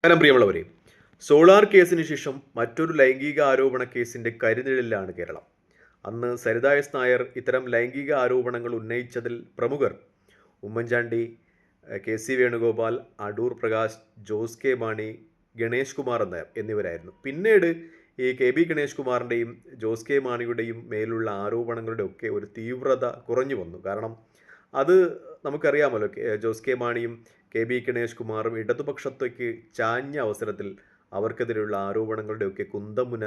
നമസ്കാരം പ്രിയമുള്ളവരെ. സോളാർ കേസിന് ശേഷം മറ്റൊരു ലൈംഗിക ആരോപണ കേസിന്റെ കരുനിഴലിലാണ് കേരളം. അന്ന് സരിത എസ് നായർ ഇത്തരം ലൈംഗിക ആരോപണങ്ങൾ ഉന്നയിച്ചതിൽ പ്രമുഖർ Oommen Chandy, K C Venugopal, Adoor Prakash, Jose K Mani, Ganesh Kumar എന്നിവരായിരുന്നു. പിന്നീട് ഈ കെ ബി ഗണേഷ് കുമാറിൻ്റെയും ജോസ് കെ മാണിയുടെയും മേലുള്ള ആരോപണങ്ങളുടെ ഒക്കെ ഒരു തീവ്രത കുറഞ്ഞു വന്നു. കാരണം അത് നമുക്കറിയാമല്ലോ, ജോസ് കെ മാണിയും കെ ബി ഗണേഷ് കുമാറും ഇടതുപക്ഷത്തേക്ക് ചാഞ്ഞ അവസരത്തിൽ അവർക്കെതിരെയുള്ള ആരോപണങ്ങളുടെയൊക്കെ കുന്തമുന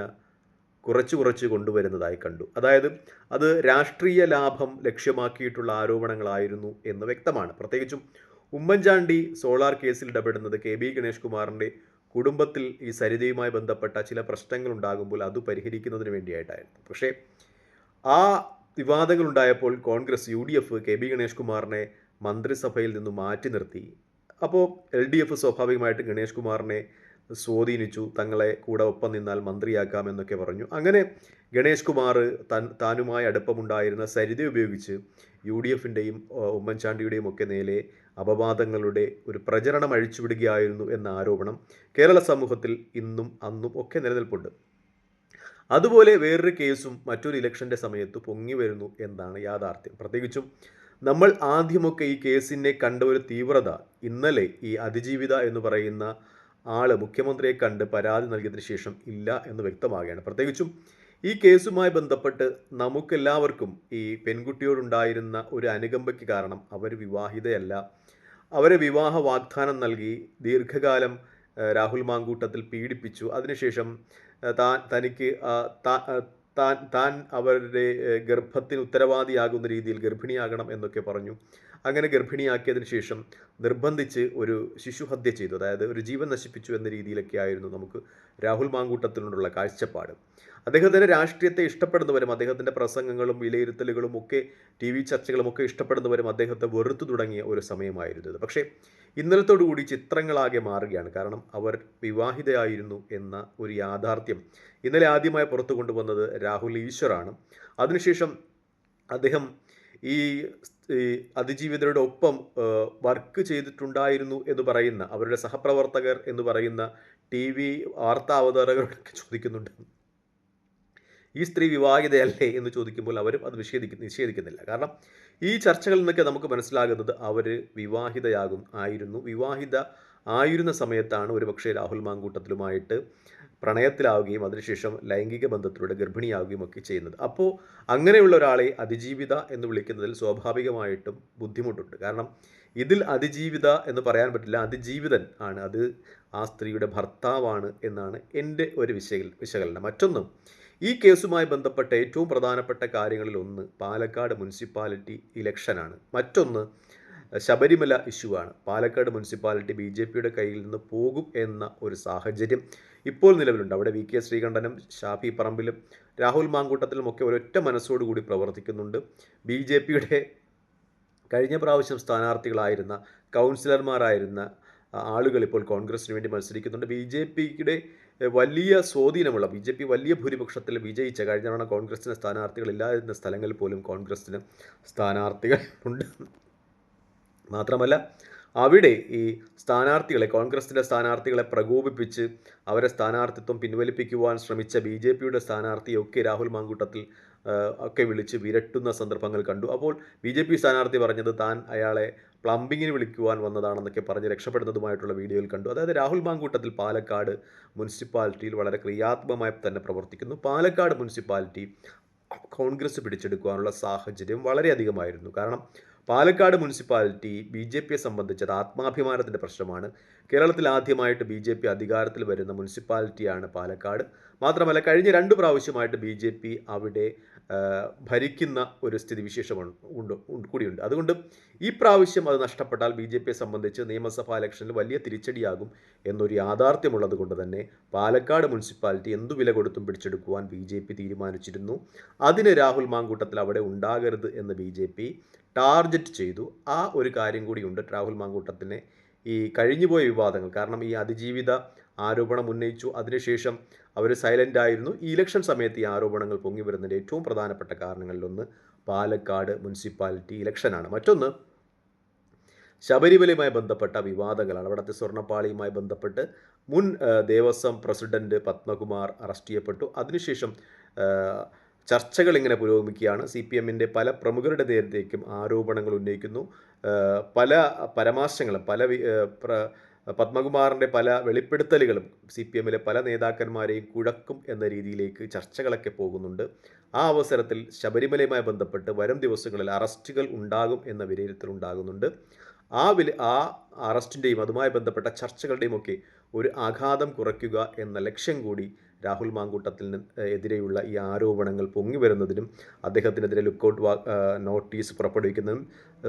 കുറച്ച് കുറച്ച് കൊണ്ടുവരുന്നതായി കണ്ടു. അതായത് അത് രാഷ്ട്രീയ ലാഭം ലക്ഷ്യമാക്കിയിട്ടുള്ള ആരോപണങ്ങളായിരുന്നു എന്ന് വ്യക്തമാണ്. പ്രത്യേകിച്ചും ഉമ്മൻചാണ്ടി സോളാർ കേസിൽ ഇടപെടുന്നത് കെ ബി ഗണേഷ് കുമാറിൻ്റെ കുടുംബത്തിൽ ഈ സരിതയുമായി ബന്ധപ്പെട്ട ചില പ്രശ്നങ്ങൾ ഉണ്ടാകുമ്പോൾ അത് പരിഹരിക്കുന്നതിന് വേണ്ടിയായിട്ടായിരുന്നു. പക്ഷേ ആ വിവാദങ്ങൾ ഉണ്ടായപ്പോൾ Congress, UDF K B Ganesh കുമാറിനെ മന്ത്രിസഭയിൽ നിന്ന് മാറ്റി നിർത്തി. അപ്പോൾ LDF സ്വാഭാവികമായിട്ട് ഗണേഷ് കുമാറിനെ സ്വാധീനിച്ചു, തങ്ങളെ കൂടെ ഒപ്പം നിന്നാൽ മന്ത്രിയാക്കാമെന്നൊക്കെ പറഞ്ഞു. അങ്ങനെ ഗണേഷ് കുമാർ താനുമായി അടുപ്പമുണ്ടായിരുന്ന സരിത ഉപയോഗിച്ച് UDFൻ്റെയും ഉമ്മൻചാണ്ടിയുടെയും ഒക്കെ നേരെ അപവാദങ്ങളുടെ ഒരു പ്രചരണം അഴിച്ചുവിടുകയായിരുന്നു എന്ന ആരോപണം കേരള സമൂഹത്തിൽ ഇന്നും അന്നും ഒക്കെ നിലനിൽപ്പുണ്ട്. അതുപോലെ വേറൊരു കേസും മറ്റൊരു ഇലക്ഷൻ്റെ സമയത്ത് പൊങ്ങി വരുന്നു എന്നാണ് യാഥാർത്ഥ്യം. പ്രത്യേകിച്ചും നമ്മൾ ആദ്യമൊക്കെ ഈ കേസിനെ കണ്ട ഒരു തീവ്രത ഇന്നലെ ഈ അതിജീവിത എന്ന് പറയുന്ന ആള് മുഖ്യമന്ത്രിയെ കണ്ട് പരാതി നൽകിയതിന് ശേഷം ഇല്ല എന്ന് വ്യക്തമാകുകയാണ്. പ്രത്യേകിച്ചും ഈ കേസുമായി ബന്ധപ്പെട്ട് നമുക്കെല്ലാവർക്കും ഈ പെൺകുട്ടിയോടുണ്ടായിരുന്ന ഒരു അനുകമ്പയ്ക്ക് കാരണം അവർ വിവാഹിതയല്ല, അവരെ വിവാഹ വാഗ്ദാനം നൽകി ദീർഘകാലം രാഹുൽ മാങ്കൂട്ടത്തിൽ പീഡിപ്പിച്ചു. അതിനുശേഷം തനിക്ക് താൻ അവരുടെ ഗർഭത്തിന് ഉത്തരവാദിയാകുന്ന രീതിയിൽ ഗർഭിണിയാകണം എന്നൊക്കെ പറഞ്ഞു. അങ്ങനെ ഗർഭിണിയാക്കിയതിന് ശേഷം നിർബന്ധിച്ച് ഒരു ശിശുഹത്യ ചെയ്തു, അതായത് ഒരു ജീവൻ നശിപ്പിച്ചു എന്ന രീതിയിലൊക്കെ ആയിരുന്നു നമുക്ക് രാഹുൽ മാങ്കൂട്ടത്തിനോടുള്ള കാഴ്ചപ്പാട്. അദ്ദേഹത്തിൻ്റെ രാഷ്ട്രീയത്തെ ഇഷ്ടപ്പെടുന്നവരും അദ്ദേഹത്തിൻ്റെ പ്രസംഗങ്ങളും വിലയിരുത്തലുകളും ഒക്കെ TV ചർച്ചകളും ഒക്കെ ഇഷ്ടപ്പെടുന്നവരും അദ്ദേഹത്തെ വെറുത്തു തുടങ്ങിയ ഒരു സമയമായിരുന്നു ഇത്. പക്ഷേ ഇന്നലത്തോടുകൂടി ചിത്രങ്ങളാകെ മാറുകയാണ്. കാരണം അവർ വിവാഹിതയായിരുന്നു എന്ന ഒരു യാഥാർത്ഥ്യം ഇന്നലെ ആദ്യമായി പുറത്തു കൊണ്ടുവന്നത് രാഹുൽ ഈശ്വറാണ്. അതിനുശേഷം അദ്ദേഹം ഈ അതിജീവിതരുടെ ഒപ്പം വർക്ക് ചെയ്തിട്ടുണ്ടായിരുന്നു എന്ന് പറയുന്ന അവരുടെ സഹപ്രവർത്തകർ എന്ന് പറയുന്ന TV വാർത്താ അവതാരകരോടൊക്കെ ചോദിക്കുന്നുണ്ട്, ഈ സ്ത്രീ വിവാഹിതയല്ലേ എന്ന് ചോദിക്കുമ്പോൾ അവരും അത് നിഷേധിക്കുന്നില്ല. കാരണം ഈ ചർച്ചകളിൽ നിന്നൊക്കെ നമുക്ക് മനസ്സിലാകുന്നത് അവർ വിവാഹിത ആയിരുന്ന സമയത്താണ് ഒരുപക്ഷെ രാഹുൽ മാങ്കൂട്ടത്തിലുമായിട്ട് പ്രണയത്തിലാവുകയും അതിനുശേഷം ലൈംഗിക ബന്ധത്തിലൂടെ ഗർഭിണിയാവുകയും ഒക്കെ ചെയ്യുന്നത്. അപ്പോൾ അങ്ങനെയുള്ള ഒരാളെ അതിജീവിത എന്ന് വിളിക്കുന്നതിൽ സ്വാഭാവികമായിട്ടും ബുദ്ധിമുട്ടുണ്ട്. കാരണം ഇതിൽ അതിജീവിത എന്ന് പറയാൻ പറ്റില്ല, അതിജീവിതൻ ആണ്, അത് ആ സ്ത്രീയുടെ ഭർത്താവാണ് എന്നാണ് എൻ്റെ ഒരു വിശകലനം. മറ്റൊന്നും, ഈ കേസുമായി ബന്ധപ്പെട്ട ഏറ്റവും പ്രധാനപ്പെട്ട കാര്യങ്ങളിൽ ഒന്ന് പാലക്കാട് മുനിസിപ്പാലിറ്റി ഇലക്ഷനാണ്. മറ്റൊന്ന് ശബരിമല ഇഷ്യൂവാണ്. പാലക്കാട് മുനിസിപ്പാലിറ്റി BJPയുടെ കയ്യിൽ നിന്ന് പോകും എന്ന ഒരു സാഹചര്യം ഇപ്പോൾ നിലവിലുണ്ട്. അവിടെ VK ശ്രീകണ്ഠനും ഷാഫി പറമ്പിലും രാഹുൽ മാങ്കൂട്ടത്തിലും ഒക്കെ ഒരൊറ്റ മനസ്സോടുകൂടി പ്രവർത്തിക്കുന്നുണ്ട്. BJPയുടെ കഴിഞ്ഞ പ്രാവശ്യം സ്ഥാനാർത്ഥികളായിരുന്ന കൗൺസിലർമാരായിരുന്ന ആളുകൾ ഇപ്പോൾ കോൺഗ്രസിന് വേണ്ടി മത്സരിക്കുന്നുണ്ട്. BJPയുടെ വലിയ സ്വാധീനമുള്ള, BJP വലിയ ഭൂരിപക്ഷത്തിൽ വിജയിച്ച, കഴിഞ്ഞ തവണ കോൺഗ്രസിന് സ്ഥാനാർത്ഥികളില്ലാതിരുന്ന സ്ഥലങ്ങളിൽ പോലും കോൺഗ്രസിന് സ്ഥാനാർത്ഥികൾ ഉണ്ട്. മാത്രമല്ല അവിടെ ഈ കോൺഗ്രസിൻ്റെ സ്ഥാനാർത്ഥികളെ പ്രകോപിപ്പിച്ച് അവരെ സ്ഥാനാർത്ഥിത്വം പിൻവലിപ്പിക്കുവാൻ ശ്രമിച്ച BJPയുടെ സ്ഥാനാർത്ഥിയൊക്കെ രാഹുൽ മാങ്കൂട്ടത്തിൽ ഒക്കെ വിളിച്ച് വിരട്ടുന്ന സന്ദർഭങ്ങൾ കണ്ടു. അപ്പോൾ BJP സ്ഥാനാർത്ഥി പറഞ്ഞത് താൻ അയാളെ പ്ലംബിങ്ങിന് വിളിക്കുവാൻ വന്നതാണെന്നൊക്കെ പറഞ്ഞ് രക്ഷപ്പെടുന്നതുമായിട്ടുള്ള വീഡിയോയിൽ കണ്ടു. അതായത് രാഹുൽ മാങ്കൂട്ടത്തിൽ പാലക്കാട് മുനിസിപ്പാലിറ്റിയിൽ വളരെ ക്രിയാത്മകമായി തന്നെ പ്രവർത്തിക്കുന്നു. പാലക്കാട് മുനിസിപ്പാലിറ്റി കോൺഗ്രസ് പിടിച്ചെടുക്കുവാനുള്ള സാഹചര്യം വളരെയധികമായിരുന്നു. കാരണം പാലക്കാട് മുനിസിപ്പാലിറ്റി BJPയെ സംബന്ധിച്ചത് ആത്മാഭിമാനത്തിൻ്റെ പ്രശ്നമാണ്. കേരളത്തിൽ ആദ്യമായിട്ട് BJP അധികാരത്തിൽ വരുന്ന മുനിസിപ്പാലിറ്റിയാണ് പാലക്കാട്. മാത്രമല്ല കഴിഞ്ഞ 2 പ്രാവശ്യമായിട്ട് BJP അവിടെ ഭരിക്കുന്ന ഒരു സ്ഥിതിവിശേഷമാണ് കൂടിയുണ്ട്. അതുകൊണ്ട് ഈ പ്രാവശ്യം അത് നഷ്ടപ്പെട്ടാൽ BJPയെ സംബന്ധിച്ച് നിയമസഭാ ഇലക്ഷനിൽ വലിയ തിരിച്ചടിയാകും എന്നൊരു യാഥാർത്ഥ്യമുള്ളത് കൊണ്ട് തന്നെ പാലക്കാട് മുനിസിപ്പാലിറ്റി എന്തു വില കൊടുത്തും പിടിച്ചെടുക്കുവാൻ BJP തീരുമാനിച്ചിരുന്നു. അതിന് രാഹുൽ മാങ്കൂട്ടത്തിൽ അവിടെ ഉണ്ടാകരുത് എന്ന് BJP ടാർഗറ്റ് ചെയ്തു. ആ ഒരു കാര്യം കൂടിയുണ്ട് രാഹുൽ മാങ്കൂട്ടത്തിനെ ഈ കഴിഞ്ഞുപോയ വിവാദങ്ങൾ. കാരണം ഈ അതിജീവിത ആരോപണം ഉന്നയിച്ചു, അതിനുശേഷം അവർ സൈലൻ്റ് ആയിരുന്നു. ഈ ഇലക്ഷൻ സമയത്ത് ഈ ആരോപണങ്ങൾ പൊങ്ങി വരുന്നതിൻ്റെ ഏറ്റവും പ്രധാനപ്പെട്ട കാരണങ്ങളിലൊന്ന് പാലക്കാട് മുനിസിപ്പാലിറ്റി ഇലക്ഷനാണ്. മറ്റൊന്ന് ശബരിമലയുമായി ബന്ധപ്പെട്ട വിവാദങ്ങളാണ്. അവിടുത്തെ സ്വർണ്ണപ്പാളിയുമായി ബന്ധപ്പെട്ട് മുൻ ദേവസ്വം പ്രസിഡന്റ് പത്മകുമാർ അറസ്റ്റ് ചെയ്യപ്പെട്ടു. അതിനുശേഷം ചർച്ചകൾ ഇങ്ങനെ പുരോഗമിക്കുകയാണ്. CPMൻ്റെ പല പ്രമുഖരുടെ നേരത്തേക്കും ആരോപണങ്ങൾ ഉന്നയിക്കുന്നു. പല പരാമർശങ്ങളും പത്മകുമാറിൻ്റെ പല വെളിപ്പെടുത്തലുകളും CPMലെ പല നേതാക്കന്മാരെയും കുഴക്കും എന്ന രീതിയിലേക്ക് ചർച്ചകളൊക്കെ പോകുന്നുണ്ട്. ആ അവസരത്തിൽ ശബരിമലയുമായി ബന്ധപ്പെട്ട് വരും ദിവസങ്ങളിൽ അറസ്റ്റുകൾ ഉണ്ടാകും എന്ന വിലയിരുത്തൽ ഉണ്ടാകുന്നുണ്ട്. ആ അറസ്റ്റിൻ്റെയും അതുമായി ബന്ധപ്പെട്ട ചർച്ചകളുടെയും ഒക്കെ ഒരു ആഘാതം കുറയ്ക്കുക എന്ന ലക്ഷ്യം കൂടി രാഹുൽ മാങ്കൂട്ടത്തിന് എതിരെയുള്ള ഈ ആരോപണങ്ങൾ പൊങ്ങി വരുന്നതിനും അദ്ദേഹത്തിനെതിരെ ലുക്കൗട്ട് നോട്ടീസ് പുറപ്പെടുവിക്കുന്നതും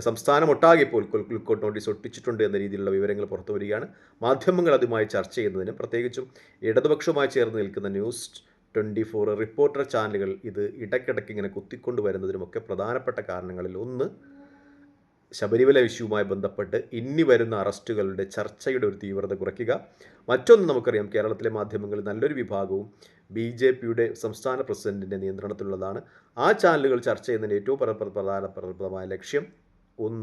സംസ്ഥാനമൊട്ടാകെ ഇപ്പോൾ ലുക്കൗട്ട് നോട്ടീസ് ഒട്ടിച്ചിട്ടുണ്ട് എന്ന രീതിയിലുള്ള വിവരങ്ങൾ പുറത്തു വരികയാണ്. മാധ്യമങ്ങൾ അതുമായി ചർച്ച ചെയ്യുന്നതിനും പ്രത്യേകിച്ചും ഇടതുപക്ഷവുമായി ചേർന്ന് നിൽക്കുന്ന ന്യൂസ് 24 റിപ്പോർട്ടർ ചാനലുകൾ ഇത് ഇടയ്ക്കിടയ്ക്ക് ഇങ്ങനെ കുത്തിക്കൊണ്ട് വരുന്നതിനുമൊക്കെ പ്രധാനപ്പെട്ട കാരണങ്ങളിൽ ഒന്ന് ശബരിമല ഇഷ്യൂവുമായി ബന്ധപ്പെട്ട് ഇനി വരുന്ന അറസ്റ്റുകളുടെ ചർച്ചയുടെ ഒരു തീവ്രത കുറയ്ക്കുക. മറ്റൊന്ന് നമുക്കറിയാം, കേരളത്തിലെ മാധ്യമങ്ങളിൽ നല്ലൊരു വിഭാഗവും BJPയുടെ സംസ്ഥാന പ്രസിഡന്റിൻ്റെ നിയന്ത്രണത്തിലുള്ളതാണ്. ആ ചാനലുകൾ ചർച്ച ചെയ്യുന്നതിന് ഏറ്റവും പ്രധാനമായ ലക്ഷ്യം ഒന്ന്